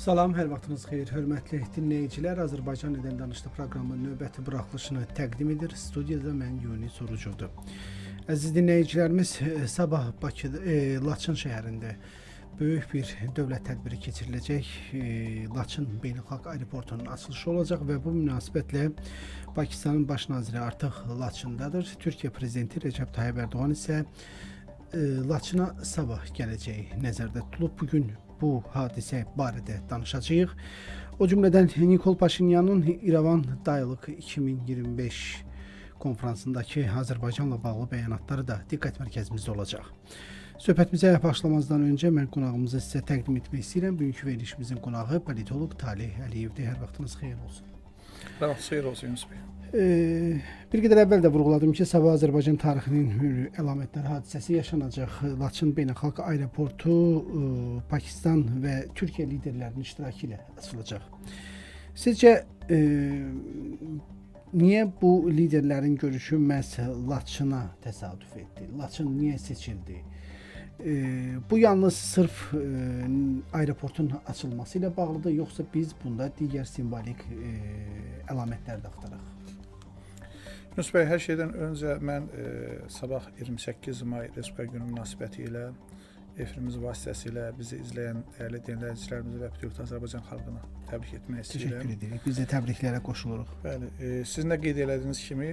Salam, hər vaxtınız xeyir, hörmətli dinləyicilər. Azərbaycan Nədən Danışdı proqramı növbəti buraxılışını təqdim edir. Studiyada mən Yuni Sorucudur. Əziz dinləyicilərimiz, sabah Laçın şəhərində böyük bir dövlət tədbiri keçiriləcək. Laçın Beynəlxalq Aeroportunun açılışı olacaq və bu münasibətlə Pakistanın baş naziri artıq Laçındadır. Türkiyə prezidenti Recep Tayyip Erdoğan isə Laçına sabah gələcəyi nəzərdə tutulub. Bugün bu hadisə barədə danışacağıq. O cümlədən Nikol Paşinyanın İrəvan Daylıq 2025 konferansındakı Azərbaycanla bağlı bəyanatları da diqqət mərkəzimizdə olacaq. Söhbətimizə başlamazdan öncə mən qonağımızı sizə təqdim etmək istəyirəm. Bugünkü verilişimizin qonağı politoloq Talih Əliyevdir. Hər vaxtınız xeyir olsun. Hər vaxt xeyir olsun Yunus bəy. Bir qədər əvvəl də vurğuladım ki, sabah Azərbaycan tarixinin əlamətlər hadisəsi yaşanacaq. Laçın Beynəlxalq Aeroportu Pakistan və Türkiyə liderlərinin iştirakı ilə açılacaq. Sizcə niyə bu liderlərin görüşü məhz Laçına təsadüf etdi? Laçın niyə seçildi? Bu yalnız sırf aeroportun açılması ilə bağlıdır, yoxsa biz bunda digər simvolik əlamətlər də axtaraq? Yunus bəy, hər şeydən öncə mən sabah 28 may Respublika Günü münasibəti ilə efirimiz vasitəsilə bizi izləyən dəyərli dinləyicilərimizi və bütün Azərbaycan xalqını təbrik etmək istəyirəm. Təşəkkür edirik. Biz də təbriklərə qoşuluruq. Bəli, sizin də qeyd etdiyiniz kimi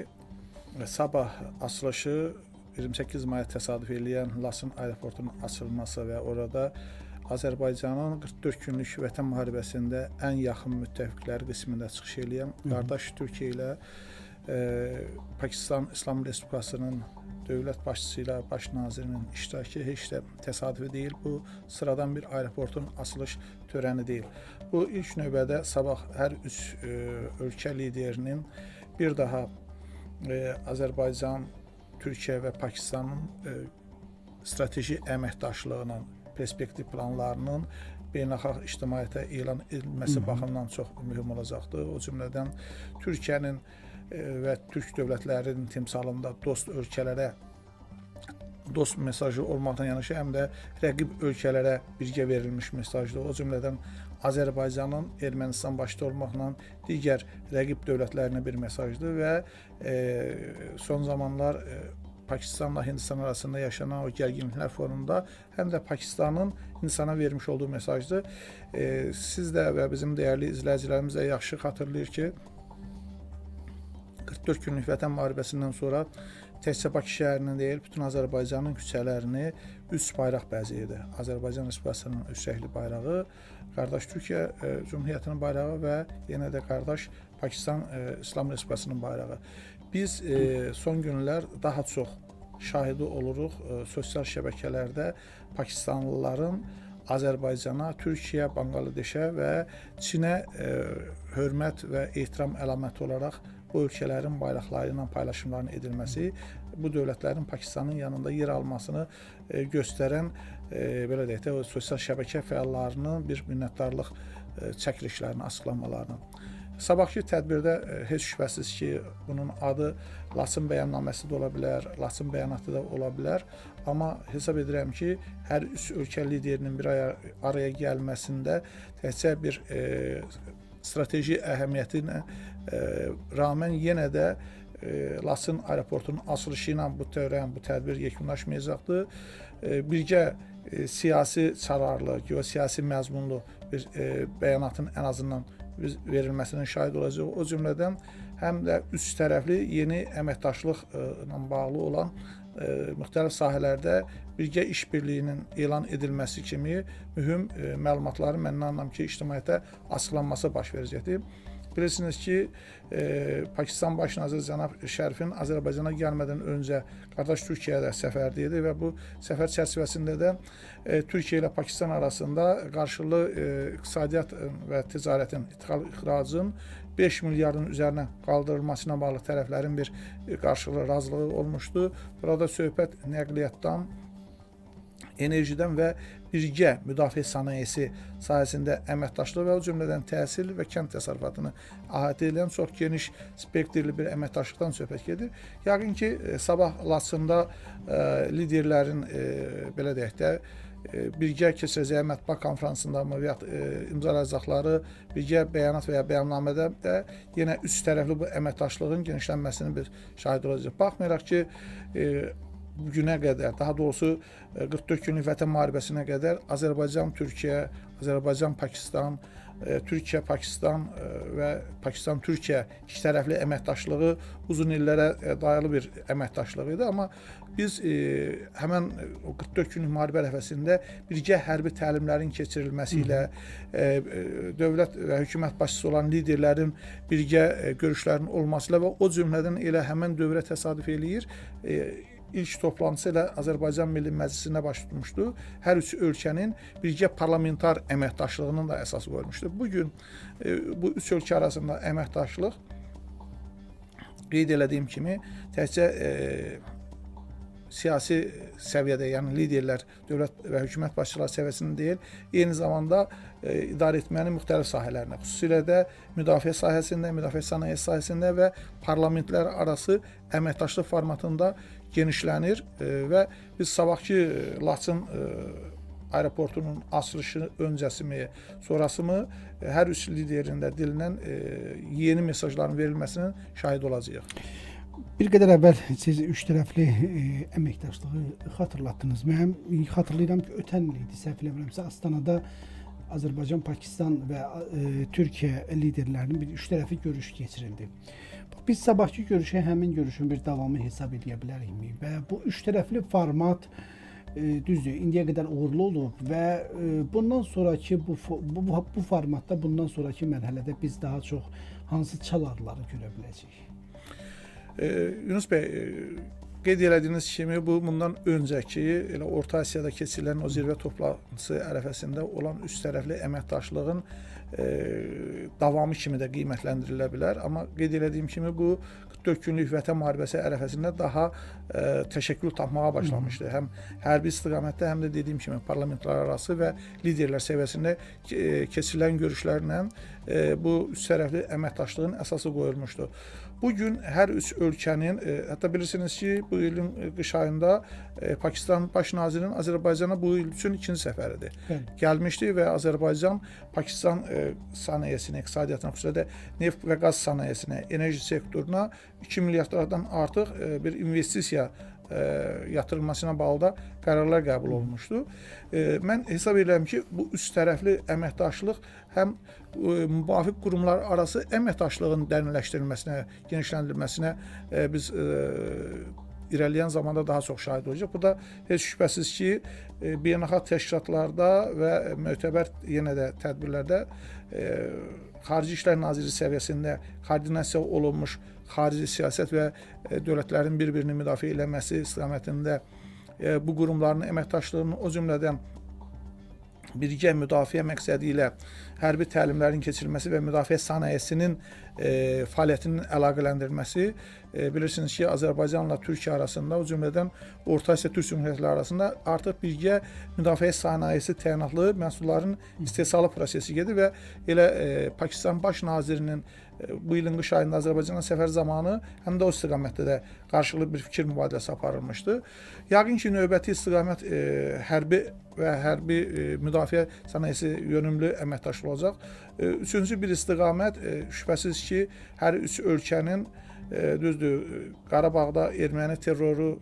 sabah açılışı 28 maya təsadüf edən Laçın aeroportunun açılması və orada Azərbaycanın 44 günlük Vətən müharibəsində ən yaxın müttəfiqləri qismində çıxış edən qardaş Türkiyə ilə Pakistan İslam Respublikasının dövlət başçısı ilə baş nazirinin iştirakı heç də təsadüfi deyil. Bu sıradan bir aeroportun açılış törəni deyil. Bu ilk növbədə sabah hər üç ölkə liderinin bir daha Azərbaycan, Türkiyə və Pakistanın strateji əməkdaşlığının, perspektiv planlarının beynəlxalq ictimaiyyətə elan edilməsi baxımından çox mühüm olacaqdır. O cümlədən Türkiyənin və türk dövlətlərinin timsalında dost ölkələrə dost mesajı olmaqdan yanaşı həm də rəqib ölkələrə birgə verilmiş mesajdır. O cümlədən Azərbaycanın Ermənistan başda olmaqla digər rəqib dövlətlərinə bir mesajdır və son zamanlar Pakistanla Hindistan arasında yaşanan o gərginliklər fonunda həm də Pakistanın Hindistana vermiş olduğu mesajdır. Siz də və bizim dəyərli izləyicilərimiz də yaxşı xatırlayır ki, 44 günlük Vətən müharibəsindən sonra təkcə Bakı şəhərinin deyil, bütün Azərbaycanın küçələrini üç bayraq bəzəyirdi. Azərbaycan Respublikasının üç rəngli bayrağı, qardaş Türkiyə Cümhuriyyətinin bayrağı və yenə də qardaş Pakistan İslam Respublikasının bayrağı. Biz son günlər daha çox şahidi oluruq sosial şəbəkələrdə Pakistanlıların Azərbaycana, Türkiyə, Banqladeşə və Çinə hörmət və ehtiram əlaməti olaraq bu ölkələrin bayraqları ilə paylaşımlarının edilməsi, bu dövlətlərin Pakistanın yanında yer almasını göstərən belə deyək də, sosial şəbəkə fəallarının bir minnətdarlıq çəkilişlərini, açıqlamalarını. Sabahki tədbirdə heç şübhəsiz ki, bunun adı Laçın bəyannaməsi də ola bilər, Laçın bəyanatı da ola bilər. Amma hesab edirəm ki, hər üç ölkə liderinin bir araya gəlməsində təkcə bir strateji əhəmiyyətinə rağmen yenə də Laçın aeroportunun açılışı ilə bu tədbir yekunlaşmayacaqdır. Birgə siyasi çararlı, geosiyasi məzmunlu bir bəyanatın ən azından verilməsinin şahid olacaq. O cümlədən həm də üç tərəfli yeni əməkdaşlıqla bağlı olan müxtəlif sahələrdə birgə işbirliyinin elan edilməsi kimi mühüm məlumatların mən inanıram ki, ictimaiyyətə açıqlanması baş verəcəkdir. Bilirsiniz ki, Pakistan baş naziri cənab Şərifin Azərbaycana gəlmədən öncə qardaş Türkiyədə səfərdə idi və bu səfər çərçivəsində də Türkiyə ilə Pakistan arasında qarşılıqlı iqtisadiyyat və ticarətin, ixracın 5 milyardın üzərinə qaldırılmasına bağlı tərəflərin bir qarşılıqlı razılığı olmuşdu. Burada söhbət nəqliyyatdan, enerjidən və birgə müdafiə sənayesi sahəsində əməkdaşlıq və o cümlədən təhsil və kənd təsərrüfatını əhatə edən çox geniş spektrli bir əməkdaşlıqdan söhbət gedir. Yəqin ki, sabah Laçında liderlərin belə deyək də birgə keçirəcəyi mətbuat konfransında mı və ya imzalayacaqları birgə bəyanat və ya bəyannamədə də yenə üç tərəfli bu əməkdaşlığın genişlənməsini biz şahid olacağıq. Baxmayaraq ki, bu günə qədər, daha doğrusu 44 günlük Vətən müharibəsinə qədər Azərbaycan, Türkiyə, Azərbaycan, Pakistan, Türkiyə, Pakistan və Pakistan-Türkiyə ikitərəfli əməkdaşlığı uzun illərə dayalı bir əməkdaşlıq idi. Amma biz həmən o 44 günlük müharibə ərəfəsində birgə hərbi təlimlərin keçirilməsi ilə dövlət və hökumət başçısı olan liderlərin birgə görüşlərinin olması ilə və o cümlədən elə həmən dövrə təsadüf eləyir. İlk toplantısı ilə Azərbaycan Milli Məclisində baş tutmuşdu. Hər üç ölkənin birgə parlamentar əməkdaşlığının da əsası qoyulmuşdu. Bugün bu üç ölkə arasında əməkdaşlıq qeyd elədiyim kimi təkcə siyasi səviyyədə, yəni liderlər, dövlət və hökumət başçıları səviyyəsində deyil, eyni zamanda idarə etmənin müxtəlif sahələrində, xüsusilə də müdafiə sahəsində, müdafiə sənayesi sahəsində və parlamentlər arası əməkdaşlıq formatında genişlənir və biz sabahki Laçın aeroportunun açılışı öncəsimi, sonrasımı hər üç liderin də dilindən yeni mesajların verilməsinin şahid olacağıq. Bir qədər əvvəl siz üç tərəfli əməkdaşlığı xatırlatdınız. Mən xatırlayıram ki, ötən il idi, səhv eləmirəmsə, Astanada Azərbaycan, Pakistan və Türkiyə liderlərinin bir üç tərəfli görüş keçirildi. Biz sabahki görüşə həmin görüşün bir davamı hesab edə bilərikmi? Və bu üç tərəfli format düzdür, indiyə qədər uğurlu olub və bundan sonraki bu formatda, bundan sonraki mərhələdə biz daha çox hansı çalarları görə biləcəyik? Yunus bəy, qeyd elədiyiniz kimi bundan öncəki elə Orta Asiyada keçirilən o zirvə toplantısı ərəfəsində olan üç tərəfli əməkdaşlığın davamı kimi də qiymətləndirilə bilər. Amma qeyd elədiyim kimi bu 44 günlük Vətən müharibəsi ərəfəsində daha təşəkkül tapmağa başlamışdı. Həm hərbi istiqamətdə, həm də dediyim kimi parlamentlər arası və liderlər səviyyəsində keçirilən görüşlərlə bu üç tərəfli əməkdaşlığın əsası qoyulmuşdu. Bugün hər üç ölkənin, hətta bilirsiniz ki, bu ilin qış ayında Pakistan Baş nazirinin Azərbaycana bu il üçün ikinci səfəridir. Gəlmişdi və Azərbaycan Pakistan sənayesinə, iqtisadiyyatına, xüsusilə də neft və qaz sənayesinə, enerji sektoruna 2 milyardlardan artıq bir investisiya yatırılmasına bağlı da qərarlar qəbul olunmuşdu. Mən hesab edirəm ki, bu üç tərəfli əməkdaşlıq həm müvafiq qurumlar arası əməkdaşlığın dərinləşdirilməsinə, genişləndirilməsinə biz irəliləyən zamanda daha çox şahid olacaq. Bu da heç şübhəsiz ki, beynəlxalq təşkilatlarda və mötəbər yenə də tədbirlərdə Xarici İşlər Naziri səviyyəsində koordinasiya olunmuş xarici siyasət və dövlətlərin bir-birini müdafiə eləməsi istiqamətində bu qurumların əməkdaşlığının, o cümlədən birgə müdafiə məqsədi ilə hərbi təlimlərin keçirilməsi və müdafiə sənayesinin fəaliyyətinin əlaqələndirilməsi, bilirsiniz ki, Azərbaycanla Türkiyə arasında, o cümlədən Orta Asiya Türk Cümhuriyyətləri arasında artıq birgə müdafiə sənayesi təyinatlı məhsulların istehsalı prosesi gedir və elə Pakistan Baş nazirinin bu ilin qış ayında Azərbaycana səfər zamanı həm də o istiqamətdə də qarşılıqlı bir fikir mübadiləsi aparılmışdı. Yəqin ki, növbəti istiqamət hərbi və hərbi müdafiə sənayesi yönümlü əməkdaşlıq olacaq. Üçüncü bir istiqamət şübhəsiz ki, hər üç ölkənin düzdür, Qarabağda erməni terroru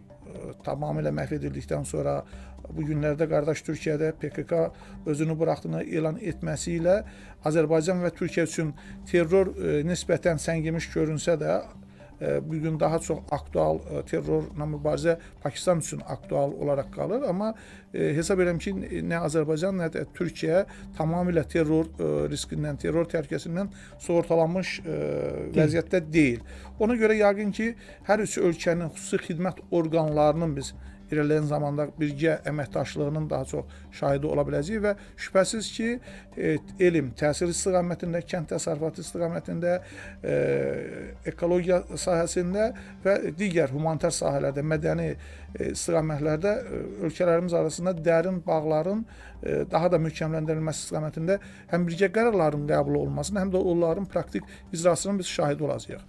tamamilə məhv edildikdən sonra bu günlərdə qardaş Türkiyədə PKK özünü buraxdığını elan etməsi ilə Azərbaycan və Türkiyə üçün terror nisbətən səngimiş görünsə də bugün daha çox aktual terrorla mübarizə Pakistan üçün aktual olaraq qalır. Amma hesab edirəm ki, nə Azərbaycan, nə də Türkiyə tamamilə terror riskindən, terror təhlükəsindən sığortalanmış vəziyyətdə deyil. Ona görə yəqin ki, hər üç ölkənin xüsusi xidmət orqanlarının biz irəliləyən zamanda birgə əməkdaşlığının daha çox şahidi ola biləcəyi və şübhəsiz ki, elm, təhsil istiqamətində, kənd təsərrüfatı istiqamətində, ekologiya sahəsində və digər humanitar sahələrdə, mədəni istiqamətlərdə ölkələrimiz arasında dərin bağların daha da möhkəmləndirilməsi istiqamətində həm birgə qərarların qəbul olunmasını, həm də onların praktik icrasının biz şahidi olacağıq.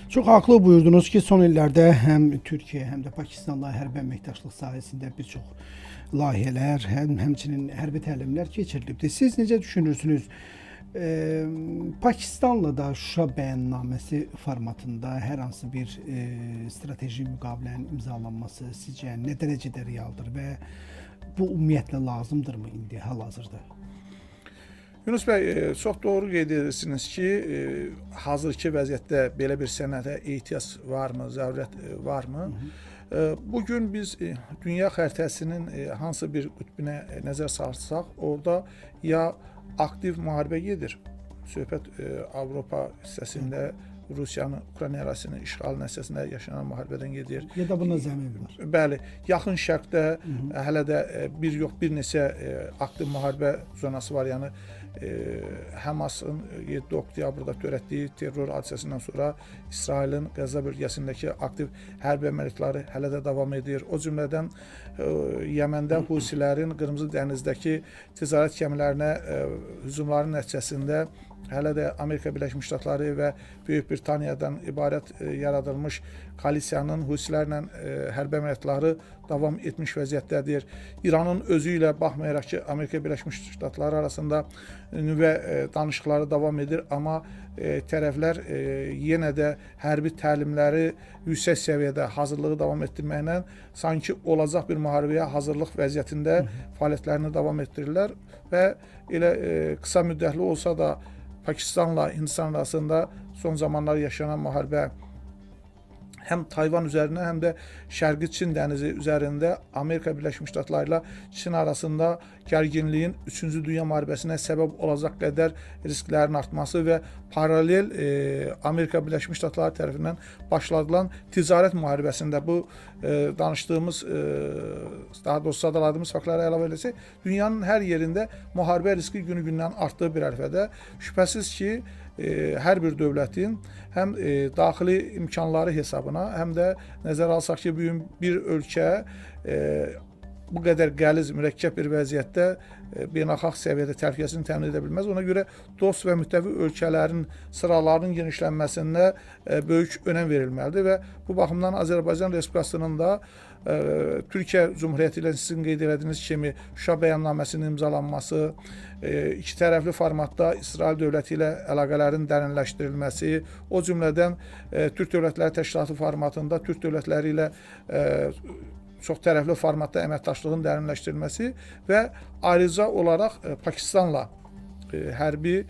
Çox haqlı buyurdunuz ki, son illərdə həm Türkiyə, həm də Pakistanla hərbi əməkdaşlıq sahəsində bir çox layihələr, həmçinin hərbi təlimlər keçirilibdir. Siz necə düşünürsünüz? Pakistanla da Şuşa bəyannaməsi formatında hər hansı bir strateji müqavilənin imzalanması sizcə nə dərəcədə realdır və bu ümumiyyətlə lazımdırmı indi hal-hazırda? Yunus bəy, çox doğru qeyd edirsiniz ki, hazırki vəziyyətdə belə bir sənədə ehtiyac varmı, zərurət varmı? Bugün biz dünya xəritəsinin hansı bir qütbünə nəzər sarsaq, orada ya aktiv müharibə gedir. Söhbət Avropa hissəsində Rusiyanın Ukrayna ərazisinin işğalı nəticəsində yaşanan müharibədən gedir. Ya da buna zəmin var. Bəli, yaxın şərqdə hələ də bir yox, bir neçə aktiv müharibə zonası var. Yəni Həmasın 7 oktyabrda törətdiyi terror hadisəsindən sonra İsrailin Qəzza bölgəsindəki aktiv hərbi əməliyyatları hələ də davam edir. O cümlədən Yəməndə Husilərin Qırmızı dənizdəki ticarət gəmilərinə hücumların nəticəsində hələ də Amerika Birləşmiş Ştatları və Böyük Britaniyadan ibarət yaradılmış koalisiyanın Husilərlə hərbi əməliyyatları davam etmiş vəziyyətdədir. İranın özü ilə baxmayaraq ki, Amerika Birləşmiş Ştatları arasında nüvə danışıqları davam edir, amma tərəflər yenə də hərbi təlimləri yüksək səviyyədə hazırlığı davam etdirməklə sanki olacaq bir müharibəyə hazırlıq vəziyyətində fəaliyyətlərini davam etdirirlər və elə qısa müddətli olsa da Pakistanla Hindistan arasında son zamanlar yaşanan müharibə həm Tayvan üzərində, həm də Şərqi Çin dənizi üzərində Amerika Birləşmiş Ştatları ilə Çin arasında gərginliyin 3-cü Dünya müharibəsinə səbəb olacaq qədər risklərin artması və paralel Amerika Birləşmiş Ştatları tərəfindən başladılan ticarət müharibəsində bu danışdığımız, daha doğrusu sadaladığımız faktlara əlavə eləsək, dünyanın hər yerində müharibə riski günü-gündən artdığı bir ərəfədə şübhəsiz ki, hər bir dövlətin həm daxili imkanları hesabına, həm də nəzərə alsaq ki, bugün bir ölkə bu qədər qəliz, mürəkkəb bir vəziyyətdə beynəlxalq səviyyədə təhlükəsini təmin edə bilməz. Ona görə dost və müttəfiq ölkələrin sıralarının genişlənməsində böyük önəm verilməlidir və bu baxımdan Azərbaycan Respublikasının da Türkiyə Cumhuriyyəti ilə sizin qeyd etdiyiniz kimi Şuşa bəyannaməsinin imzalanması, iki tərəfli formatda İsrail dövləti ilə əlaqələrin dərinləşdirilməsi, o cümlədən Türk Dövlətləri Təşkilatı formatında Türk dövlətləri ilə çox tərəfli formatda əməkdaşlığın dərinləşdirilməsi və ayrıca olaraq Pakistanla hərbi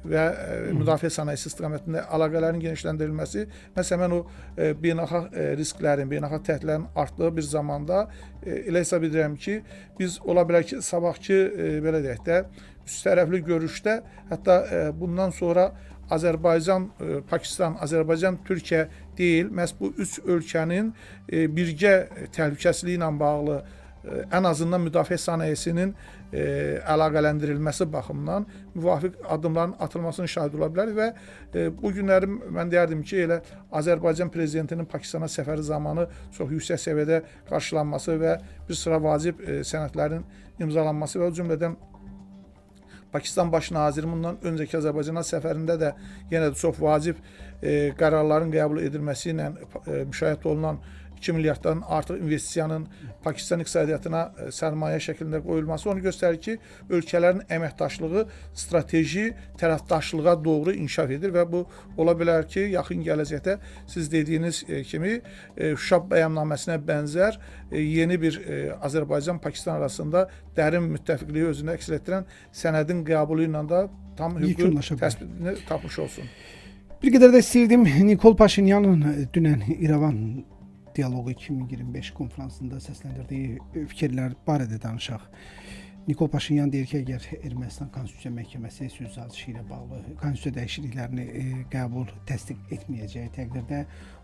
və müdafiə sənayesi istiqamətində əlaqələrin genişləndirilməsi, məsələn, o beynəlxalq risklərin, beynəlxalq təhdidlərin artdığı bir zamanda elə hesab edirəm ki, biz ola bilər ki, sabahki belə deyək də, üst tərəfli görüşdə, hətta bundan sonra Azərbaycan, Pakistan, Azərbaycan, Türkiyə deyil, məhz bu üç ölkənin birgə təhlükəsizliyi ilə bağlı ən azından müdafiə sənayesinin əlaqələndirilməsi baxımından müvafiq addımların atılmasının şahid ola bilər və bu günləri mən deyərdim ki, elə Azərbaycan prezidentinin Pakistana səfəri zamanı çox yüksək səviyyədə qarşılanması və bir sıra vacib sənədlərin imzalanması və o cümlədən Pakistan baş naziri bundan öncəki Azərbaycana səfərində də yenə də çox vacib qərarların qəbul edilməsi ilə müşahidə olunan 2 milyarddan artıq investisiyanın Pakistan iqtisadiyyatına sərmayə şəklində qoyulması onu göstərir ki, ölkələrin əməkdaşlığı strateji tərəfdaşlığa doğru inkişaf edir və bu ola bilər ki, yaxın gələcəkdə siz dediyiniz kimi Şuşa bəyannaməsinə bənzər yeni bir Azərbaycan-Pakistan arasında dərin müttəfiqliyi özündə əks etdirən sənədin qəbulu ilə də tam hüquqi təsbitini tapmış olsun. Bir qədər də istəyirdim Nikol Paşinyanın dünən İrəvan Dialoqu 2025 konfransında səsləndirdiyi fikirlər barədə danışaq. Nikol Paşinyan deyir ki, əgər Ermənistan Konstitusiya Məhkəməsi sülh sazişi ilə bağlı konstitusiya dəyişikliklərini qəbul, təsdiq etməyəcəyi təqdirdə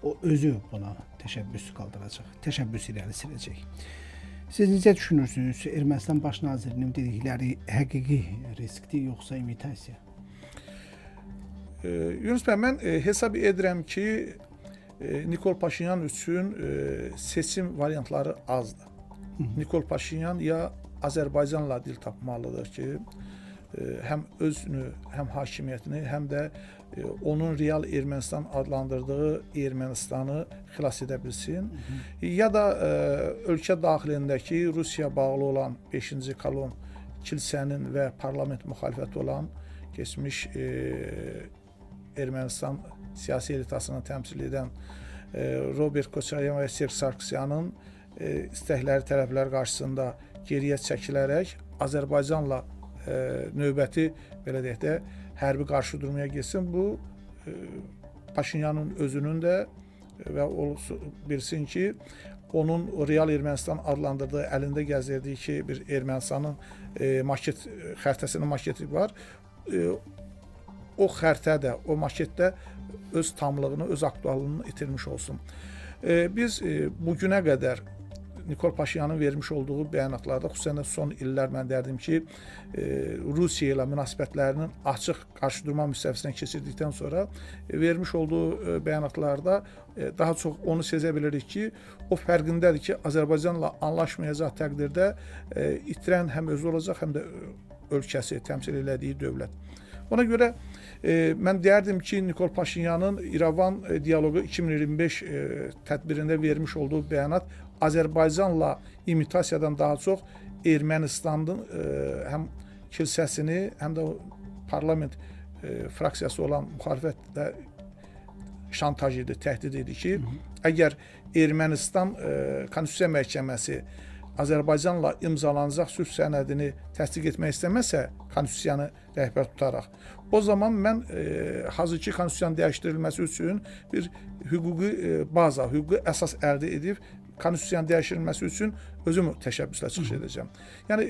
o özü buna təşəbbüs qaldıracaq, təşəbbüs irəli sürəcək. Siz necə düşünürsünüz? Ermənistan baş nazirinin dedikləri həqiqi riskdir yoxsa imitasiya? Yunus bəy, mən hesab edirəm ki, Nikol Paşinyan üçün seçim variantları azdır. Nikol Paşinyan ya Azərbaycanla dil tapmalıdır ki, həm özünü, həm hakimiyyətini, həm də onun real Ermənistan adlandırdığı Ermənistanı xilas edə bilsin. Ya da ölkə daxilindəki Rusiya bağlı olan 5-ci kolon kilsənin və parlament müxalifəti olan keçmiş Ermənistan siyasi elitasını təmsil edən Robert Koçaryan və Serj Sarkisyanın istəkləri, tələbləri qarşısında geriyə çəkilərək Azərbaycanla növbəti belə deyək də hərbi qarşıdurmaya getsin. Bu Paşinyanın özünün də və bilsin ki, onun real Ermənistan adlandırdığı, əlində gəzdirdiyi ki, bir Ermənistanın maket xəritəsinin maketi var. O xəritədə, o maketdə öz tamlığını, öz aktuallığını itirmiş olsun. Biz bugünə qədər Nikol Paşinyanın vermiş olduğu bəyanatlarda, xüsusən də son illər mən derdim ki, Rusiya ilə münasibətlərinin açıq qarşıdurma müstəvisinə keçirdikdən sonra vermiş olduğu bəyanatlarda daha çox onu sezə bilirik ki, o fərqindədir ki, Azərbaycanla anlaşmayacaq təqdirdə itirən həm özü olacaq, həm də ölkəsi, təmsil elədiyi dövlət. Ona görə mən deyərdim ki, Nikol Paşinyanın İrəvan dialoqu 2025 tədbirində vermiş olduğu bəyanat Azərbaycanla imitasiyadan daha çox Ermənistanın həm kilsəsini, həm də parlament fraksiyası olan müxalifətlə şantaj idi, təhdid idi ki, əgər Ermənistan Konstitusiya Məhkəməsi Azərbaycanla imzalanacaq sülh sənədini təsdiq etmək istəməsə, Konstitusiyanı rəhbər tutaraq, o zaman mən hazırki Konstitusiyanın dəyişdirilməsi üçün bir hüquqi baza, hüquqi əsas əldə edib Konstitusiyanın dəyişdirilməsi üçün özüm təşəbbüslə çıxış edəcəm. Yəni,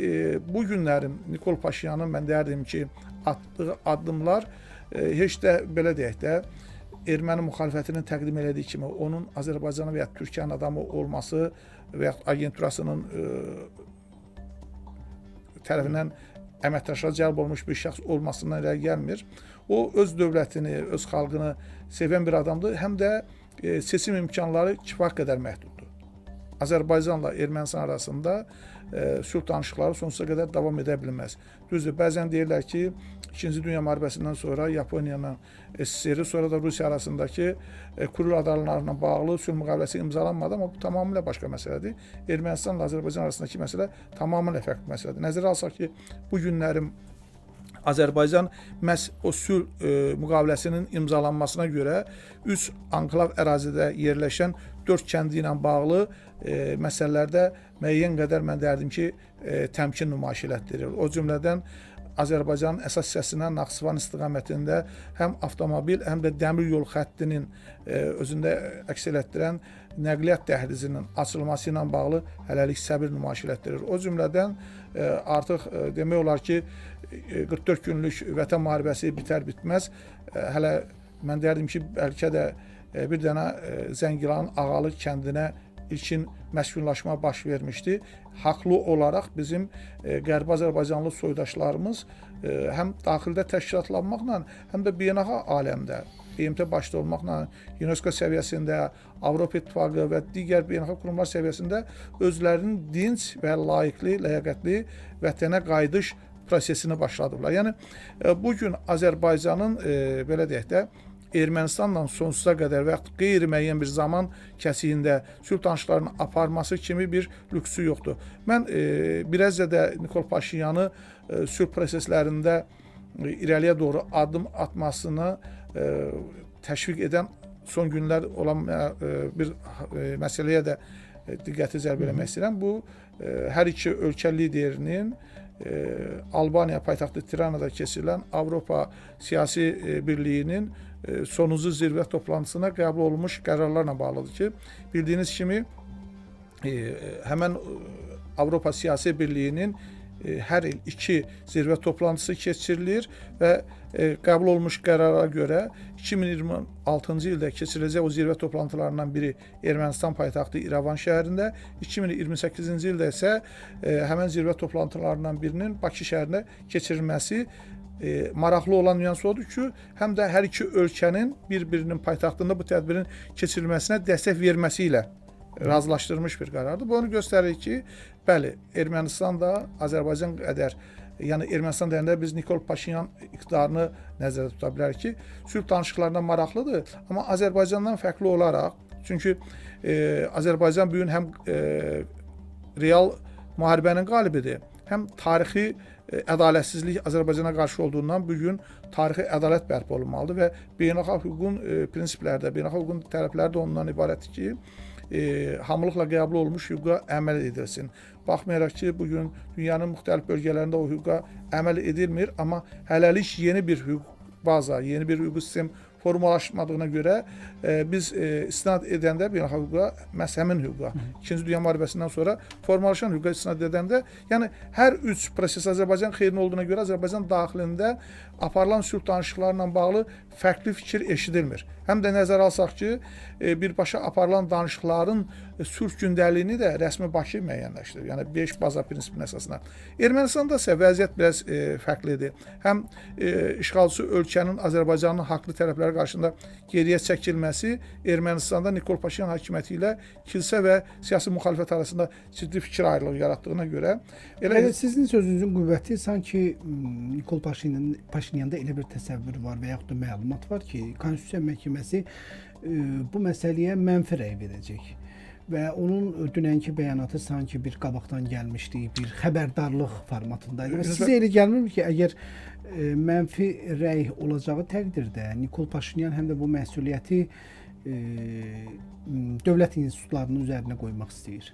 bu günlərin Nikol Paşinyanın mən deyərdim ki, atdığı addımlar heç də belə deyək də, erməni müxalifətinin təqdim elədiyi kimi onun Azərbaycanın və ya Türkiyənin adamı olması və ya agenturasının tərəfindən əməkdaşlığa cəlb olmuş bir şəxs olmasından irəli gəlmir. O, öz dövlətini, öz xalqını sevən bir adamdır, həm də seçim imkanları kifayət qədər məhduddur. Azərbaycanla Ermənistan arasında sülh danışıqları sonsuza qədər davam edə bilməz. Düzdür, bəzən deyirlər ki, 2-ci Dünya müharibəsindən sonra Yaponiya ilə SSR, sonra da Rusiya arasındakı Kuril adalarına bağlı sülh müqaviləsi imzalanmadı, amma bu tamamilə başqa məsələdir. Ermənistanla Azərbaycan arasındakı məsələ tamamilə fərqli məsələdir. Nəzərə alsaq ki, bu günlərin Azərbaycan məhz o sülh müqaviləsinin imzalanmasına görə 3 anklav ərazidə yerləşən 4 kəndi ilə bağlı məsələlərdə müəyyən qədər mən deyərdim ki, təmkin nümayiş elətdirir. O cümlədən Azərbaycanın əsas hissəsindən Naxçıvan istiqamətində həm avtomobil, həm də dəmir yol xəttinin özündə əks elətdirən nəqliyyat dəhlizinin açılması ilə bağlı hələlik səbir nümayiş elətdirir. O cümlədən artıq demək olar ki, 44 günlük vətən müharibəsi bitər-bitməz. Hələ mən deyərdim ki, bəlkə də bir dənə Zəngilanın Ağalı kəndinə ilkin məskunlaşma baş vermişdi. Haqlı olaraq bizim Qərbi Azərbaycanlı soydaşlarımız həm daxildə təşkilatlanmaqla, həm də beynəlxalq aləmdə, BMT başda olmaqla, UNESCO səviyyəsində, Avropa İttifaqı və digər beynəlxalq qurumlar səviyyəsində özlərinin dinc və layiqli, ləyaqətli vətənə qayıdış prosesini başladıblar. Yəni, bugün Azərbaycanın, belə deyək də, Ermənistanla sonsuza qədər və yaxud qeyri-müəyyən bir zaman kəsiyində sülh danışıqlarının aparması kimi bir lüksü yoxdur. Mən biraz da Nikol Paşinyanı sülh proseslərində irəliyə doğru addım atmasını təşviq edən son günlər olan bir məsələyə də diqqəti cəlb eləmək istəyirəm. Bu, hər iki ölkə liderinin Albaniya paytaxtı Tiranada keçirilən Avropa Siyasi Birliyinin sonuncu zirvə toplantısına qəbul olunmuş qərarlarla bağlıdır ki, bildiyiniz kimi həmən Avropa Siyasi Birliyinin hər il 2 zirvə toplantısı keçirilir və qəbul olunmuş qərara görə 2026-cı ildə keçiriləcək o zirvə toplantılarından biri Ermənistan paytaxtı İrəvan şəhərində, 2028-ci ildə isə həmən zirvə toplantılarından birinin Bakı şəhərində keçirilməsi maraqlı olan nüans odur ki, həm də hər iki ölkənin bir-birinin paytaxtında bu tədbirin keçirilməsinə dəstək verməsi ilə razılaşdırılmış bir qərardır. Bu onu göstərir ki, bəli, Ermənistan da Azərbaycan qədər yəni Ermənistan deyəndə biz Nikol Paşinyan iqtidarını nəzərdə tuta bilərik ki, sülh danışıqlarına maraqlıdır, amma Azərbaycandan fərqli olaraq, çünki Azərbaycan bu gün həm real müharibənin qalibidir, həm tarixi ədalətsizlik Azərbaycana qarşı olduğundan bu gün tarixi ədalət bərpa olunmalıdır və beynəlxalq hüququn prinsipləri də, beynəlxalq hüququn tərəfləri də ondan ibarətdir ki, hamılıqla qəbul olunmuş hüquqa əməl edilsin. Baxmayaraq ki, bugün dünyanın müxtəlif bölgələrində o hüquqa əməl edilmir, amma hələlik yeni bir hüquq baza, yeni bir hüquqi sistem formalaşmadığına görə biz istinad edəndə beynəlxalq hüquqa, məhz həmin hüquqa, İkinci Dünya müharibəsindən sonra formalaşan hüquqa istinad edəndə, yəni hər üç proses Azərbaycan xeyrinə olduğuna görə Azərbaycan daxilində aparılan sülh danışıqlarla bağlı fərqli fikir eşidilmir. Həm də nəzərə alsaq ki, birbaşa aparılan danışıqların sülh gündəliyini də rəsmi Bakı müəyyənləşdirir. Yəni 5 baza prinsipinin əsasına. Ermənistanda isə vəziyyət biraz fərqlidir. Həm işğalçı ölkənin Azərbaycanın haqlı tərəfləri qarşısında geriyə çəkilməsi Ermənistanda Nikol Paşinyan hakimiyyəti ilə kilsə və siyasi müxalifət arasında ciddi fikir ayrılığı yaratdığına görə elə sizin sözünüzün qüvvəti sanki Nikol Paşinyanda elə bir təsəvvür var və yaxud da məlumat var ki, Konstitusiya Məhkəməsi bu məsələyə mənfi rəy verəcək və onun dünənki bəyanatı sanki bir qabaqdan gəlmişdi, bir xəbərdarlıq formatındaydı. Və sizə elə gəlmir ki, əgər mənfi rəy olacağı təqdirdə Nikol Paşinyan həm də bu məsuliyyəti dövlət institutlarının üzərinə qoymaq istəyir?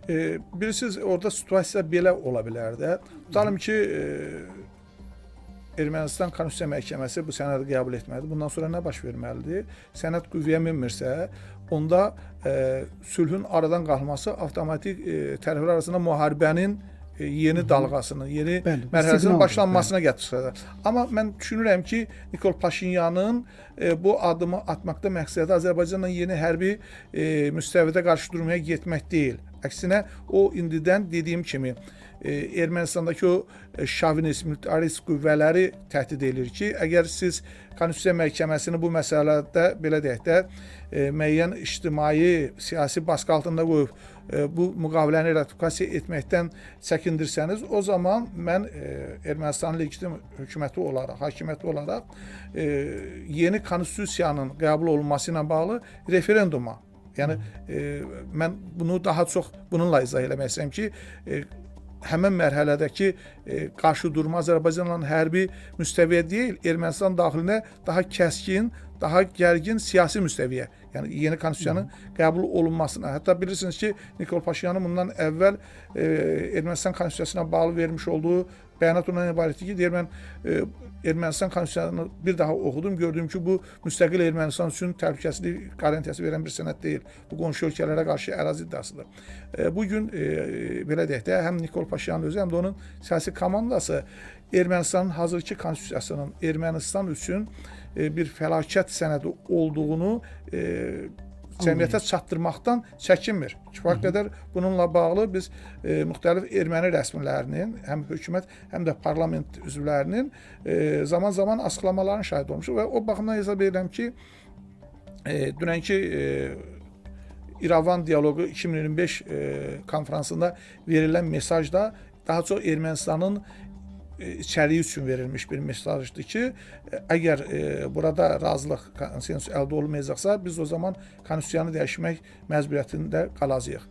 Bilirsiniz, orada situasiya belə ola bilər də. Tutalım ki, Ermənistan Konstitusiya Məhkəməsi bu sənədi qəbul etməlidir. Bundan sonra nə baş verməlidir? Sənəd qüvvəyə minmirsə, onda sülhün aradan qalxması avtomatik tərəflər arasında müharibənin yeni dalğasını, yeni mərhələsinin başlanmasına gətirir. Amma mən düşünürəm ki, Nikol Paşinyanın bu addımı atmaqda məqsədi Azərbaycanla yeni hərbi müstəvidə qarşı durmaya getmək deyil. Əksinə, o indidən dediyim kimi Ermənistandakı o şovinist, militarist qüvvələri təhdid edir ki, əgər siz Konstitusiya Məhkəməsini bu məsələdə, belə deyək də, müəyyən ictimai, siyasi baskı altında qoyub bu müqaviləni ratifikasiya etməkdən çəkindirsəniz, o zaman mən Ermənistanın legitim hökuməti olaraq, hakimiyyəti olaraq yeni konstitusiyanın qəbul olunması ilə bağlı referenduma, yəni mən bunu daha çox bununla izah eləmək istəyirəm ki, həmin mərhələdəki qarşıdurma Azərbaycanla hərbi müstəviyə deyil, Ermənistan daxilinə daha kəskin, daha gərgin siyasi müstəviyə, yəni yeni konstitusiyanın qəbul olunmasına. Hətta bilirsiniz ki, Nikol Paşinyanın bundan əvvəl Ermənistan konstitusiyasına bağlı vermiş olduğu bəyanat ondan ibarətdir ki, deyir, mən Ermənistan konstitusiyasını bir daha oxudum, gördüm ki, bu müstəqil Ermənistan üçün təhlükəsizlik qarantiyası verən bir sənəd deyil. Bu qonşu ölkələrə qarşı ərazi iddiasıdır. Bugün belə deyək də, həm Nikol Paşinyanın özü, həm də onun siyasi komandası Ermənistanın hazırki konstitusiyasının Ermənistan üçün bir fəlakət sənədi olduğunu cəmiyyətə çatdırmaqdan çəkinmir. Kifayət qədər bununla bağlı biz müxtəlif erməni rəsmilərinin, həm hökumət, həm də parlament üzvlərinin zaman-zaman açıqlamalarına şahid olmuşuq və o baxımdan hesab edirəm ki, dünənki İrəvan dialoqu 2025 konferansında verilən mesajda daha çox Ermənistanın içəriyi üçün verilmiş bir mesajdır ki, əgər burada razılıq, konsensus əldə olunmayacaqsa, biz o zaman konstitusiyanı dəyişmək məcburiyyətində qalacağıq.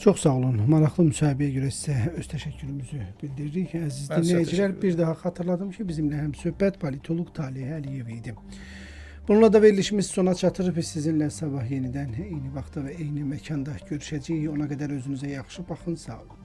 Çox sağ olun. Maraqlı müsahibəyə görə sizə öz təşəkkürümüzü bildiririk. Əziz dinləyicilər, bir daha xatırladım ki, bizimlə həmsöhbət politoloq Talih Əliyev idi. Bununla da verilişimiz sona çatır. Biz sizinlə sabah yenidən eyni vaxtda və eyni məkanda görüşəcəyik. Ona qədər özünüzə yaxşı baxın. Sağ olun.